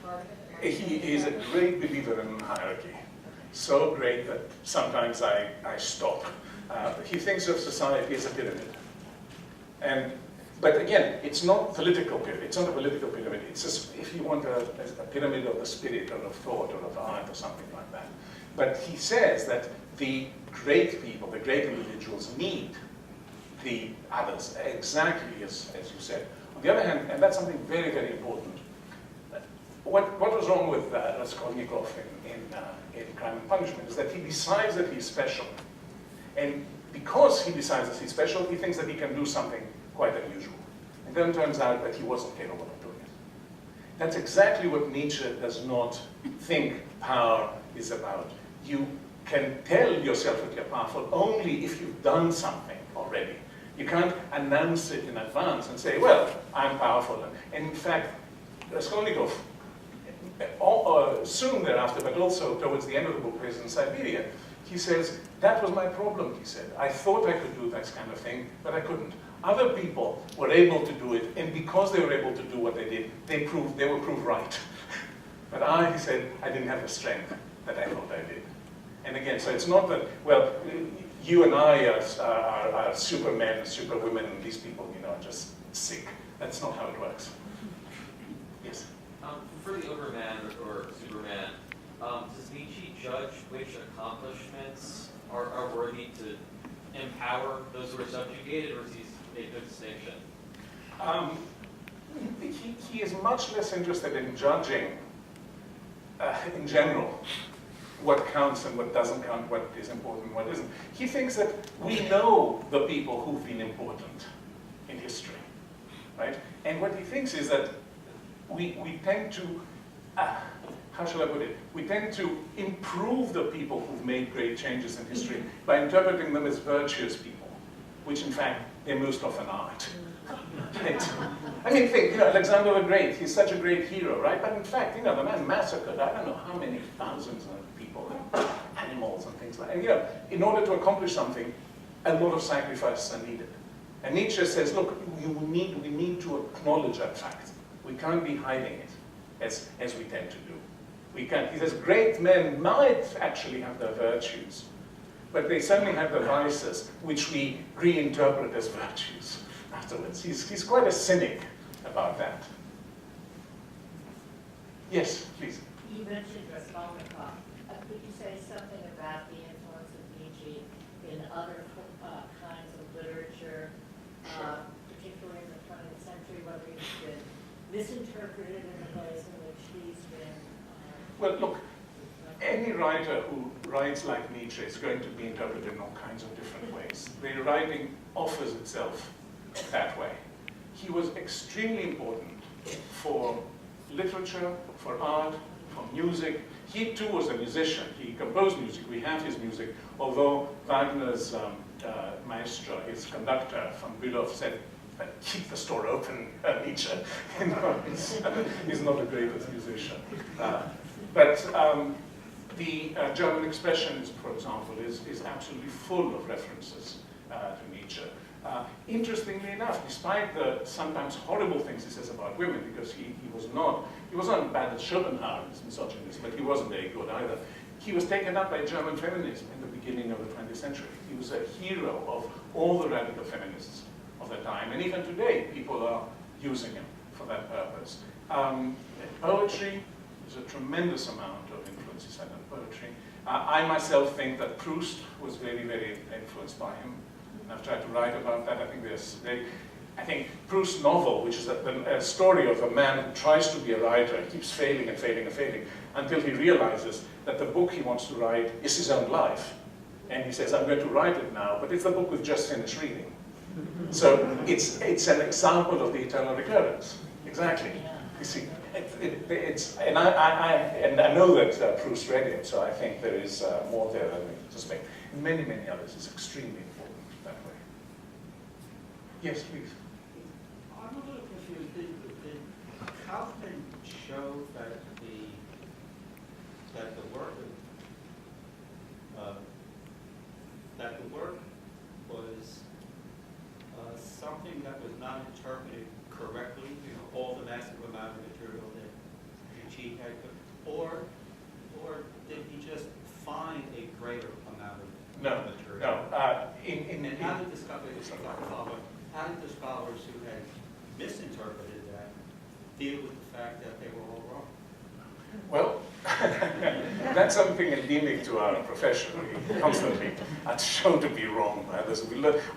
D: part of it?
B: He is a great believer in hierarchy. So great that sometimes I stop. He thinks of society as a pyramid. But again, it's not political pyramid. It's not a political pyramid. It's just, if you want a pyramid of the spirit or of thought or of art or something like that. But he says that the great people, the great individuals need the others, exactly as you said. On the other hand, and that's something very, very important, what was wrong with Raskolnikov in Crime and Punishment is that he decides that he's special. And because he decides that he's special, he thinks that he can do something quite unusual. And then it turns out that he wasn't capable of doing it. That's exactly what Nietzsche does not think power is about. You can tell yourself that you're powerful only if you've done something already. You can't announce it in advance and say, well, I'm powerful. And in fact, Raskolnikov, soon thereafter, but also towards the end of the book, Prison in Siberia, he says, that was my problem, he said. I thought I could do that kind of thing, but I couldn't. Other people were able to do it, and because they were able to do what they did, they were proved right. But he said, I didn't have the strength that I thought I did. And again, so it's not that, well, you and I are supermen and superwomen, and these people, are just sick. That's not how it works. Yes?
E: For the Overman or Superman, does Nietzsche judge which accomplishments are worthy to empower those who are subjugated, or does he make a distinction?
B: He is much less interested in judging, in general, what counts and what doesn't count, what is important and what isn't. He thinks that we know the people who've been important in history, right? And what he thinks is that we tend to, how shall I put it? We tend to improve the people who've made great changes in history by interpreting them as virtuous people, which in fact they most often aren't. I mean, think, Alexander the Great, he's such a great hero, right? But in fact, the man massacred, I don't know how many thousands of people, and animals and things like that. And in order to accomplish something, a lot of sacrifices are needed. And Nietzsche says, look, we need to acknowledge that fact. We can't be hiding it, as we tend to do. We can't. He says, great men might actually have their virtues, but they certainly have the vices, which we reinterpret as virtues afterwards. He's quite a cynic about that. Yes, please.
D: You mentioned Raskolnikov. Could you say something about the influence of Nietzsche in other kinds of literature, particularly in the 20th century, whether he's been misinterpreted in the ways in which he's been?
B: Well, look, any writer who writes like Nietzsche is going to be interpreted in all kinds of different ways. The writing offers itself that way. He was extremely important for literature, for art, for music. He too was a musician. He composed music. We have his music, although Wagner's maestro, his conductor from Bülow, said, keep the store open, Nietzsche. He's not the greatest musician. But the German Expressionism, for example, is absolutely full of references to Nietzsche. Interestingly enough, despite the sometimes horrible things he says about women, because he was not bad as Schopenhauer, his misogynist, but he wasn't very good either. He was taken up by German feminism in the beginning of the 20th century. He was a hero of all the radical feminists of the time, and even today, people are using him for that purpose. Poetry, there's a tremendous amount of influence he had on poetry. I myself think that Proust was very, very influenced by him. And I've tried to write about that. I think Proust's novel, which is a story of a man who tries to be a writer and keeps failing and failing and failing until he realizes that the book he wants to write is his own life. And he says, I'm going to write it now, but it's the book we've just finished reading. So it's an example of the eternal recurrence. Exactly. You see, and I know that Proust read it, so I think there is more there than we suspect. In many, many others, it's extremely important that way. Yes, please.
F: I'm a little confused. Did Kaufmann show that the work was something that was not interpreted correctly? All the massive amount of material that Nietzsche Okay, or did he just find a greater amount of material?
B: No.
F: And how did the scholars who had misinterpreted that deal with the fact that they were all wrong?
B: Well, that's something endemic to our profession. We constantly are shown to be wrong.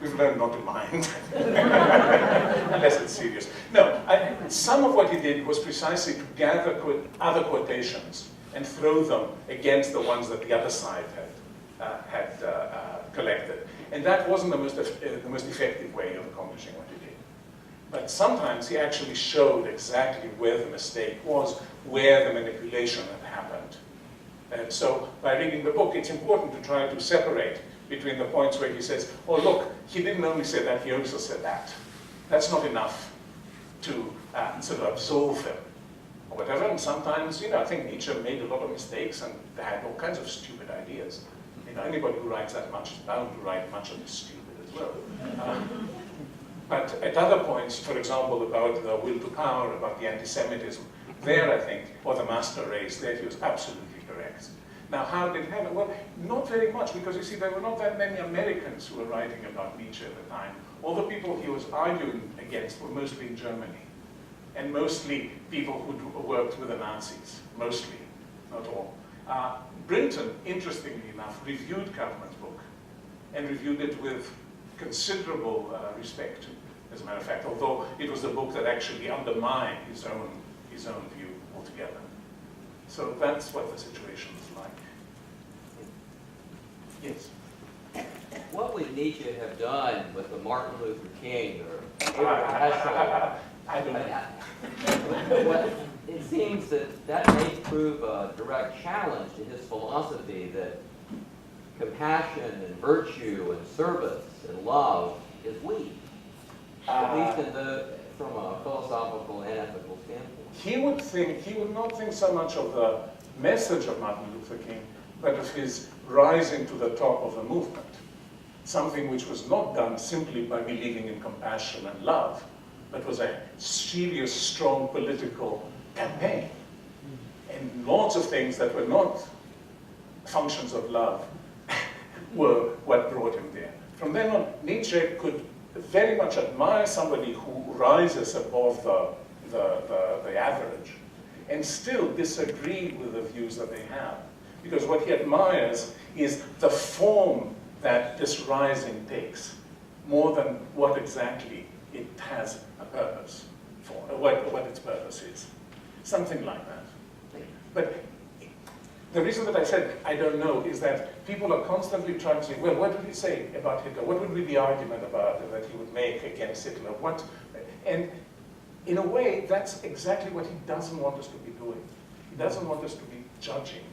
B: We've learned not to mind, unless it's serious. No, some of what he did was precisely to gather other quotations and throw them against the ones that the other side had collected. And that wasn't the most effective way of accomplishing what he did. But sometimes he actually showed exactly where the mistake was, where the manipulation had happened. And so by reading the book, it's important to try to separate between the points where he says, oh look, he didn't only say that, he also said that. That's not enough to sort of absolve him or whatever. And sometimes, I think Nietzsche made a lot of mistakes and they had all kinds of stupid ideas. Anybody who writes that much is bound to write much of the stupid as well. But at other points, for example, about the will to power, about the anti-Semitism, there I think, or the master race, there he was absolutely correct. Now, how did it happen? Well, not very much, because you see, there were not that many Americans who were writing about Nietzsche at the time. All the people he was arguing against were mostly in Germany, and mostly people who worked with the Nazis, mostly, not all. Brinton, interestingly enough, reviewed Kaufmann's book, and reviewed it with considerable respect, as a matter of fact, although it was the book that actually undermined his own view altogether. So that's what the situation is like. Yes?
G: What would Nietzsche have done with the Martin Luther King or Abraham Heschel?
B: I don't know.
G: Well, it seems that may prove a direct challenge to his philosophy that compassion and virtue and service and love is weak, at least from a philosophical and ethical standpoint.
B: He would not think so much of the message of Martin Luther King, but of his rising to the top of the movement. Something which was not done simply by believing in compassion and love, but was a serious, strong political campaign. And lots of things that were not functions of love were what brought him there. From then on, Nietzsche could very much admire somebody who rises above the average and still disagree with the views that they have. Because what he admires is the form that this rising takes, more than what exactly it has a purpose for, what its purpose is. Something like that. But the reason that I said I don't know is that people are constantly trying to say, well, what would he say about Hitler? What would be the argument about it that he would make against Hitler? And in a way, that's exactly what he doesn't want us to be doing. He doesn't want us to be judging.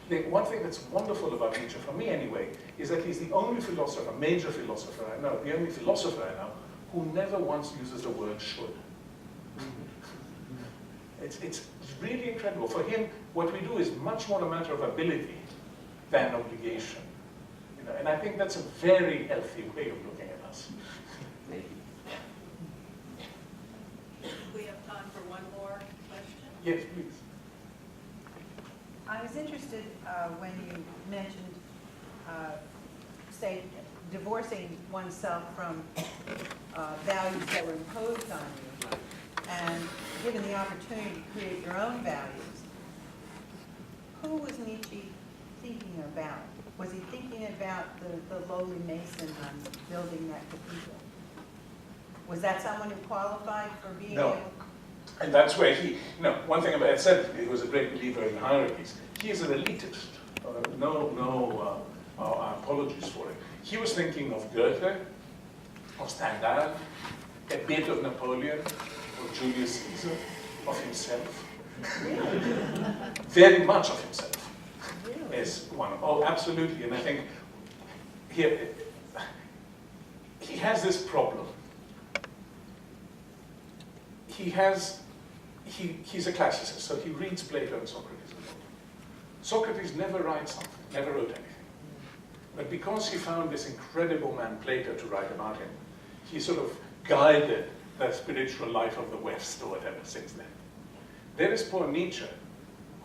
B: The one thing that's wonderful about Nietzsche, for me anyway, is that he's the only philosopher, major philosopher I know, the only philosopher I know, who never once uses the word should. It's really incredible. For him, what we do is much more a matter of ability than obligation. And I think that's a very healthy way of looking at us.
G: Thank you.
A: We have time for one more question.
B: Yes, please.
H: I was interested when you mentioned, say, divorcing oneself from values that were imposed on you, and given the opportunity to create your own values. Who was Nietzsche thinking about? Was he thinking about the lowly mason building that cathedral? Was that someone who qualified for being
B: No.
H: able?
B: And that's where one thing about it said, he was a great believer in hierarchies. He is an elitist. No apologies for it. He was thinking of Goethe, of Stendhal, a bit of Napoleon, of Julius Caesar, of himself. Very much of himself.
H: Really?
B: Is one. Oh, absolutely. And I think he has this problem. He's a classicist, so he reads Plato and Socrates a lot. Socrates never writes something, never wrote anything. But because he found this incredible man Plato to write about him, he sort of guided the spiritual life of the West or whatever since then. There is poor Nietzsche,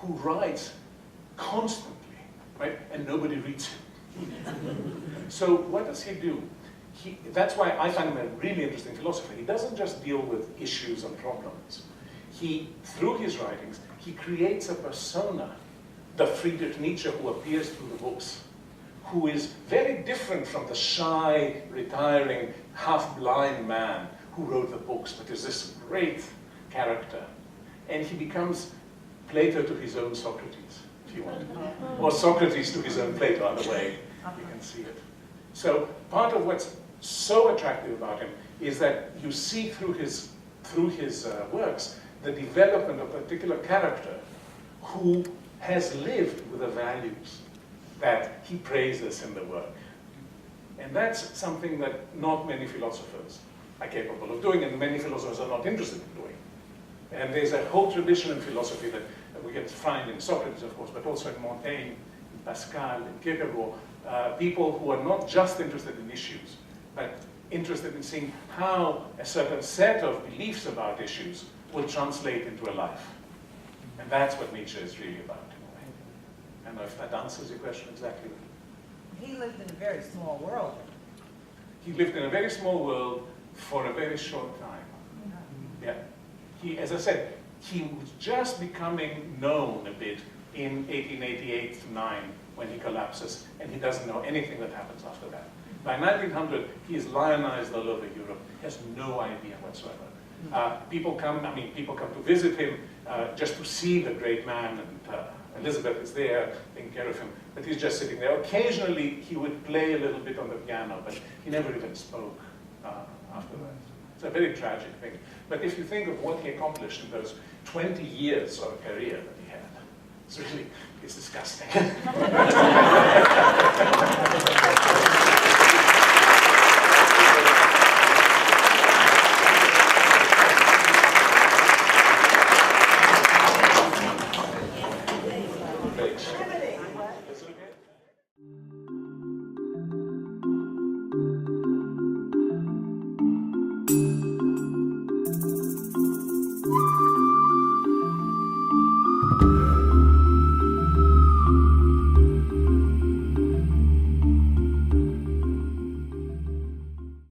B: who writes constantly, right? And nobody reads him. So what does he do? That's why I find him a really interesting philosopher. He doesn't just deal with issues and problems. Through his writings, he creates a persona, the Friedrich Nietzsche who appears through the books, who is very different from the shy, retiring, half-blind man who wrote the books, but is this great character. And he becomes Plato to his own Socrates, if you want. Or Socrates to his own Plato, either way, you can see it. So part of what's so attractive about him is that you see through his works the development of a particular character who has lived with the values that he praises in the work. And that's something that not many philosophers are capable of doing, and many philosophers are not interested in doing. And there's a whole tradition in philosophy that we can find in Socrates, of course, but also in Montaigne, in Pascal, in Kierkegaard, people who are not just interested in issues, but interested in seeing how a certain set of beliefs about issues will translate into a life. And that's what Nietzsche is really about, in a way. I don't know if that answers your question exactly.
H: He lived in a very small world.
B: He lived in a very small world for a very short time. Yeah. As I said, he was just becoming known a bit in 1888 to 9 when he collapses, and he doesn't know anything that happens after that. By 1900, he is lionized all over Europe. He has no idea whatsoever. People come to visit him just to see the great man, and Elizabeth is there taking care of him, but he's just sitting there. Occasionally, he would play a little bit on the piano, but he never even spoke after that. It's a very tragic thing. But if you think of what he accomplished in those 20 years of a career that he had, it's disgusting.